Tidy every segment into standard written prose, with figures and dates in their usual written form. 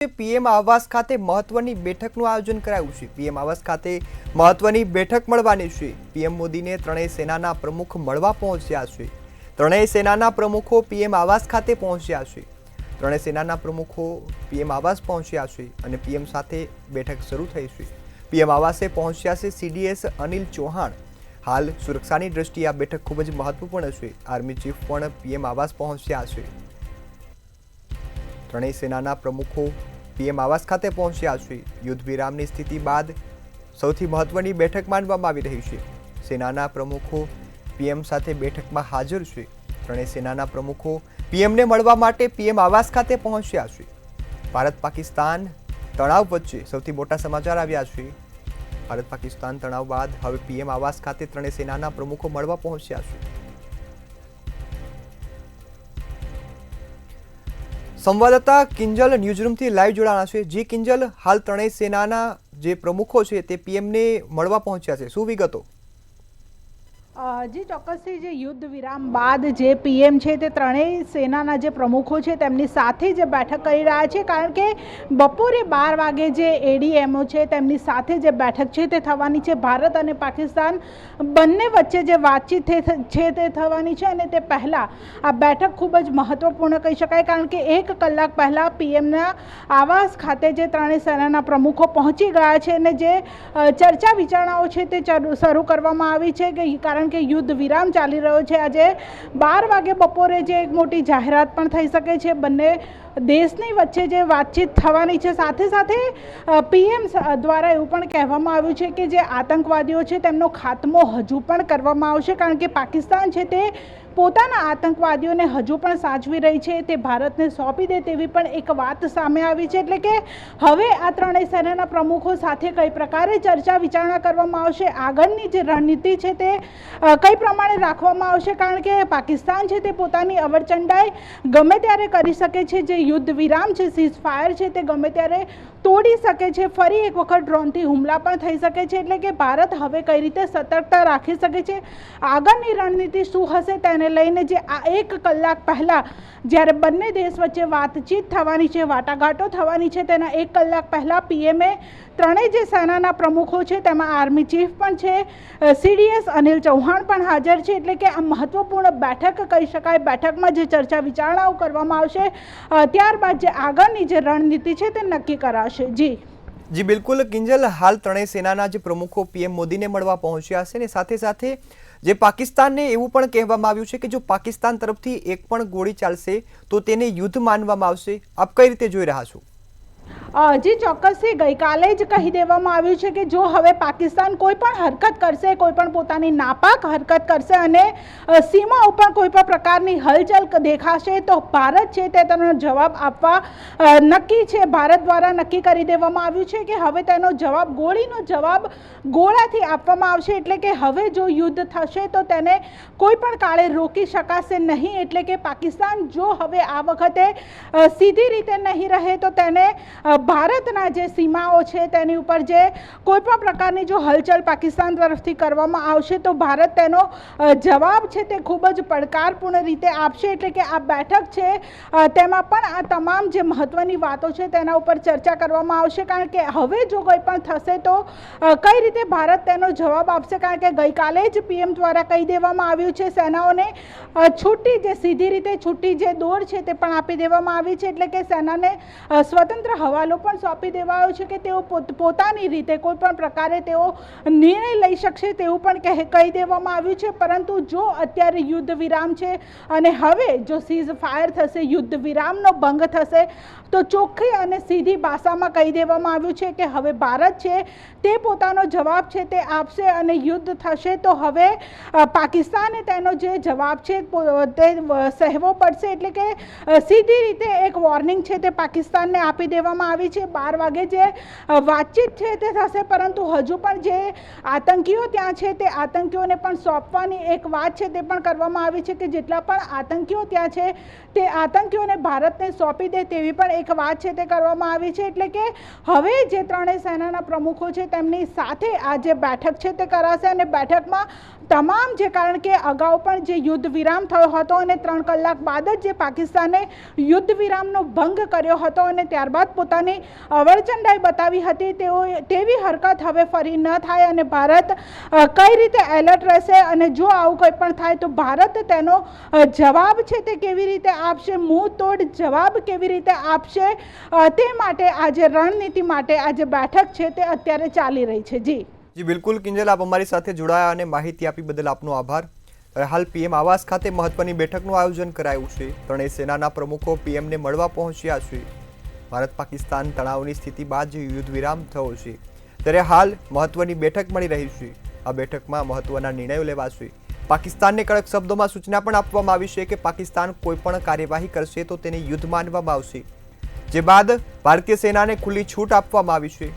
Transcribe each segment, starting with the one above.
PM આવાસ ખાતે મહત્વની બેઠકનું આયોજન કરાયું છે। પીએમ આવાસ ખાતે મહત્વની બેઠક મળવાની છે। પીએમ મોદીને ત્રણેય સેનાના પ્રમુખ મળવા પહોંચ્યા છે। ત્રણેય સેનાના પ્રમુખો પીએમ આવાસ ખાતે પહોંચ્યા છે। ત્રણેય સેનાના પ્રમુખો પીએમ આવાસ પહોંચ્યા છે અને પીએમ સાથે બેઠક શરૂ થઈ છે। પીએમ આવાસે પહોંચ્યા છે સીડીએસ અનિલ ચૌહાણ। હાલ સુરક્ષાની દ્રષ્ટિએ આ બેઠક ખૂબ જ મહત્વપૂર્ણ છે। આર્મી ચીફ પણ પીએમ આવાસ પહોંચ્યા છે। ત્રણેય સેનાના પ્રમુખો પીએમ આવાસ ખાતે પહોંચ્યા છે। યુદ્ધ વિરામની સ્થિતિ બાદ સૌથી મહત્વની બેઠક માનવામાં આવી રહી છે। સેનાના પ્રમુખો પીએમ સાથે બેઠકમાં હાજર છે। ત્રણેય સેનાના પ્રમુખો પીએમને મળવા માટે પીએમ આવાસ ખાતે પહોંચ્યા છે। ભારત પાકિસ્તાન તણાવ વચ્ચે સૌથી મોટા સમાચાર આવ્યા છે। ભારત પાકિસ્તાન તણાવ બાદ હવે પીએમ આવાસ ખાતે ત્રણેય સેનાના પ્રમુખો મળવા પહોંચ્યા છે। સંવાદદાતા કિંજલ ન્યૂઝરૂમથી લાઈવ જોડાણા છે। જી કિંજલ, હાલ ત્રણેય સેનાના જે પ્રમુખો છે તે પીએમને મળવા પહોંચ્યા છે, શું વિગતો? જી ચોક્કસથી જે યુદ્ધ વિરામ બાદ જે પીએમ છે તે ત્રણેય સેનાના જે પ્રમુખો છે તેમની સાથે જે બેઠક કરી રહ્યા છે, કારણ કે બપોરે 12 વાગે જે એડીએમઓ છે તેમની સાથે જે બેઠક છે તે થવાની છે। ભારત અને પાકિસ્તાન બંને વચ્ચે જે વાતચીત છે તે થવાની છે અને તે પહેલાં આ બેઠક ખૂબ જ મહત્વપૂર્ણ કહી શકાય, કારણ કે 1 કલાક પહેલાં પીએમના આવાસ ખાતે જે ત્રણેય સેનાના પ્રમુખો પહોંચી ગયા છે અને જે ચર્ચા વિચારણાઓ છે તે શરૂ કરવામાં આવી છે કે કારણ કે યુદ્ધ વિરામ ચાલી રહ્યો છે। આજે 12 વાગે બપોરે જે એક મોટી જાહેરાત પણ થઈ શકે છે। બંને દેશની વચ્ચે જે વાતચીત થવાની છે, સાથે સાથે પીએમ દ્વારા એવું પણ કહેવામાં આવ્યું છે કે જે આતંકવાદીઓ છે તેમનો ખાત્મો હજુ પણ કરવામાં આવશે, કારણ કે પાકિસ્તાન છે તે પોતાના આતંકવાદીઓને હજુ પણ સાચવી રહી છે, તે ભારતને સોંપી દે તેવી પણ એક વાત સામે આવી છે। એટલે કે હવે આ ત્રણેય સેનાના પ્રમુખો સાથે કઈ પ્રકારે ચર્ચા વિચારણા કરવામાં આવશે, આગળની જે રણનીતિ છે તે કઈ પ્રમાણે રાખવામાં આવશે, કારણ કે પાકિસ્તાન છે તે પોતાની અવરચંડાઈ ગમે ત્યારે કરી શકે છે। જે યુદ્ધ વિરામ છે, સીઝ ફાયર છે તે ગમે ત્યારે તોડી શકે છે, ફરી એક વખત ડ્રોનથી હુમલા પણ થઈ શકે છે। એટલે કે ભારત હવે કઈ રીતે સતર્કતા રાખી શકે છે, આગળની રણનીતિ શું હશે તેને લઈને જે આ 1 કલાક પહેલાં જ્યારે બંને દેશ વચ્ચે વાતચીત થવાની છે, વાટાઘાટો થવાની છે, તેના 1 કલાક પહેલાં પીએમએ ત્રણેય જે સેનાના પ્રમુખો છે તેમાં આર્મી ચીફ પણ છે, સીડીએસ અનિલ ચૌહાણ પણ હાજર છે। એટલે કે આ મહત્વપૂર્ણ બેઠક કહી શકાય। બેઠકમાં જે ચર્ચા વિચારણાઓ કરવામાં આવશે, ત્યારબાદ જે આગળની જે રણનીતિ છે તે નક્કી કરાશે। જી બિલકુલ કિંજલ, હાલ ત્રણેય સેનાના જે પ્રમુખો પીએમ મોદીને મળવા પહોંચ્યા છે ને સાથે સાથે જે પાકિસ્તાનને એવું પણ કહેવામાં આવ્યું છે કે જો પાકિસ્તાન તરફથી એક પણ ગોળી ચાલશે તો તેને યુદ્ધ માનવામાં આવશે। આપ કઈ રીતે જોઈ રહ્યા છો? જી ચોક્કસથી ગઈકાલે જ કહી દેવામાં આવ્યું છે કે જો હવે પાકિસ્તાન કોઈ પણ હરકત કરશે, કોઈ પણ પોતાની નાપાક હરકત કરશે અને સીમા ઉપર કોઈ પણ પ્રકારની હલચલ દેખાશે તો ભારત છે તે તેનો જવાબ આપવા નક્કી છે। ભારત દ્વારા નક્કી કરી દેવામાં આવ્યું છે કે હવે તેનો જવાબ ગોળીનો જવાબ ગોળાથી આપવામાં આવશે। એટલે કે હવે જો યુદ્ધ થશે તો તેને કોઈ પણ કાળે રોકી શકાશે નહીં। એટલે કે પાકિસ્તાન જો હવે આ વખતે સીધી રીતે નહીં રહે તો તેને ભારતના જે સીમાઓ છે તેની ઉપર જે કોઈ પણ પ્રકારની જો હલચલ પાકિસ્તાન તરફથી કરવામાં આવશે તો ભારત તેનો જવાબ છે તે ખૂબ જ પડકારપૂર્ણ રીતે આપશે। એટલે કે આ બેઠક છે તેમાં પણ આ તમામ જે મહત્વની વાતો છે તેના ઉપર ચર્ચા કરવામાં આવશે, કારણ કે હવે જો કોઈ પણ થશે તો કઈ રીતે ભારત તેનો જવાબ આપશે, કારણ કે ગઈકાલે જ પીએમ દ્વારા કહી દેવામાં આવ્યું છે સેનાઓને છૂટી જે સીધી રીતે છૂટી જે દોર છે તે પણ આપી દેવામાં આવી છે। એટલે કે સેનાને સ્વતંત્ર હવાલો પણ સોંપી દેવાયો છે કે તેઓ પોતાની રીતે કોઈ પણ પ્રકારે તેઓ નિર્ણય લઈ શકશે તેવું પણ કહી દેવામાં આવ્યું છે। પરંતુ જો અત્યારે યુદ્ધ વિરામ છે અને હવે જો સીઝ ફાયર થશે, યુદ્ધ વિરામનો ભંગ થશે તો ચોખ્ખી અને સીધી ભાષામાં કહી દેવામાં આવ્યું છે કે હવે ભારત છે તે પોતાનો જવાબ છે તે આપશે અને યુદ્ધ થશે તો હવે પાકિસ્તાને તેનો જે જવાબ છે તે સહેવો પડશે। એટલે કે સીધી રીતે એક વોર્નિંગ છે તે પાકિસ્તાનને આપી દેવામાં આવી છે। 12 વાગે જે વાતચીત છે તે થશે, પરંતુ હજુ પણ જે આતંકીઓ ત્યાં છે તે આતંકીઓને પણ સોંપવાની એક વાત છે તે પણ કરવામાં આવી છે કે જેટલા પણ આતંકીઓ ત્યાં છે તે આતંકીઓને ભારતને સોંપી દે તેવી પણ એક વાત છે તે કરવામાં આવી છે। એટલે કે હવે જે ત્રણેય સેનાના પ્રમુખો છે તેમની સાથે આ જે બેઠક છે તે કરાશે અને બેઠકમાં તમામ જે કારણ કે અગાઉ પણ જે યુદ્ધ વિરામ થયો હતો અને 3 કલાક બાદ જ જે પાકિસ્તાને યુદ્ધ વિરામનો ભંગ કર્યો હતો અને ત્યારબાદ પોતાની પોતાની અવળચંડાઈ બતાવી હતી તેવી હરકત હવે ફરી ન થાય અને ભારત કઈ રીતે એલર્ટ રહેશે અને જો આવું કંઈ પણ થાય તો ભારત તેનો જવાબ છે તે કેવી રીતે આપશે, મુંહ તોડ જવાબ કેવી રીતે આપશે, તે માટે આજે રણનીતિ માટે આજે બેઠક છે તે અત્યારે ચાલી રહી છે. જી બિલકુલ કિંજલ, આપ અમારી સાથે જોડાયા અને માહિતી આપી બદલ આપનો આભાર. હાલ પીએમ આવાસ ખાતે મહત્વની બેઠકનું આયોજન કરાયું છે. ત્રણેય સેનાના પ્રમુખો પીએમને મળવા પહોંચ્યા છે. ભારત પાકિસ્તાન તણાવની સ્થિતિ બાદ યુદ્ધ વિરામ થયો છે, ત્યારે હાલ મહત્વની બેઠક મળી રહી છે. આ બેઠકમાં મહત્વના નિર્ણયો લેવાશે. પાકિસ્તાનને કડક શબ્દોમાં સૂચના પણ આપવામાં આવી છે કે પાકિસ્તાન કોઈ પણ કાર્યવાહી કરશે તો તેને યુદ્ધ માનવામાં આવશે, જે બાદ ભારતીય સેનાને ખુલ્લી છૂટ આપવામાં આવી છે.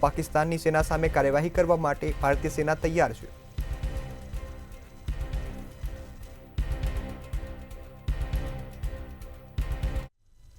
પાકિસ્તાનની સેના સામે કાર્યવાહી કરવા માટે ભારતીય સેના તૈયાર છે.